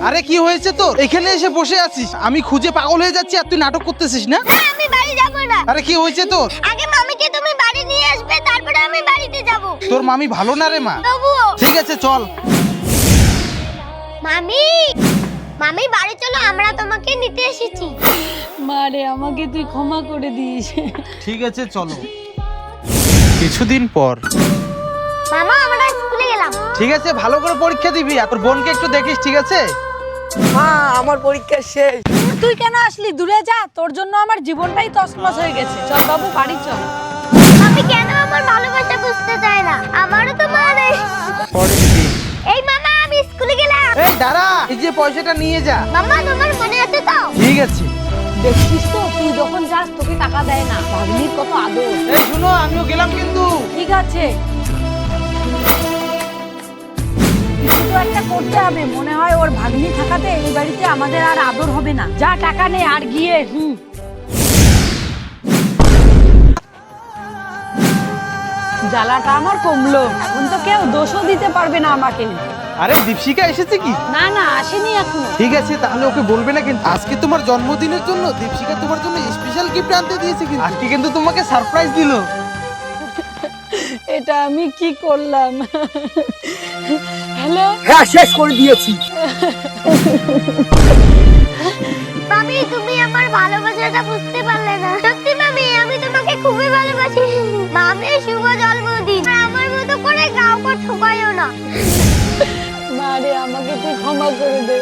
আরে কি হয়েছে তোর? এখানে এসে বসে আছিস, আমি খুঁজে পাগল হয়ে যাচ্ছি আর তুই নাটক করতেছিস না? না আমি বাড়ি যাব না। আরে কি হয়েছে তোর? আগে মামিকে তুমি বাড়ি নিয়ে আসবে, তারপরে আমি বাড়িতে যাব। তোর মামি ভালো না রে মা? তবুও ঠিক আছে চল। মামি, মামি বাড়ি চলো, আমরা তোমাকে নিতে এসেছি। মারে আমাকে তুই ক্ষমা করে দিস। ঠিক আছে চলো। কিছুদিন পর। মামা আমরা স্কুলে গেলাম। ঠিক আছে ভালো করে পরীক্ষা দিবি, আর তোর বোনকে একটু দেখিস, ঠিক আছে? মা আমার পরীক্ষা শেষ। তুই কেন আসলি? দূরে যা, তোর জন্য আমার জীবনটাই তছনছ হয়ে গেছে। চল বাবু বাড়ি চল। মামি কেন আমার ভালোবাসা বুঝতে চায় না? আমারও তো মা নেই। পরের দিন। এই মামা আমি স্কুলে গেলাম। এই দাঁড়া, এই যে পয়সাটা নিয়ে যা। মামা তোমার মনে আছে তো? ঠিক আছে। দেখছিস তো, তুই যখন যাস তোকে টাকা দেয় না। ভাগ্নির কত আদর। এই শুনো, আমিও গেলাম কিন্তু। ঠিক আছে, কিছু একটা করতে হবে। মনে হয় ওর ভাগ্নি থাকাতে এই বাড়িতে আমাদের আর আদর হবে না। যা টাকা নে আর গিয়ে জ্বালাটা আমার কমলো। এখন তো কেউ দোষও দিতে পারবে না আমাকে। আরে দীপশিকা এসেছে কি? না না, আসেনি এখনো। ঠিক আছে তাহলে ওকে বলবে না, কিন্তু আজকে তোমার জন্মদিনের জন্য দীপশিকা তোমার জন্য স্পেশাল গিফট আনতে দিয়েছে, কিন্তু আজকে কিন্তু তোমাকে সারপ্রাইজ দিলো। এটা আমি কি করলাম? হ্যালো, হ্যাঁ শেষ করে দিয়েছি। মামি তুমি আমার ভালোবাসাটা বুঝতে পারলে না। সত্যি মামি আমি তোমাকে খুবই ভালোবাসি। মামি শুভ জন্মদিন। আমার মতো করে কাউকে ঠকাইও না। মারে আমাকে তুই ক্ষমা করে দে।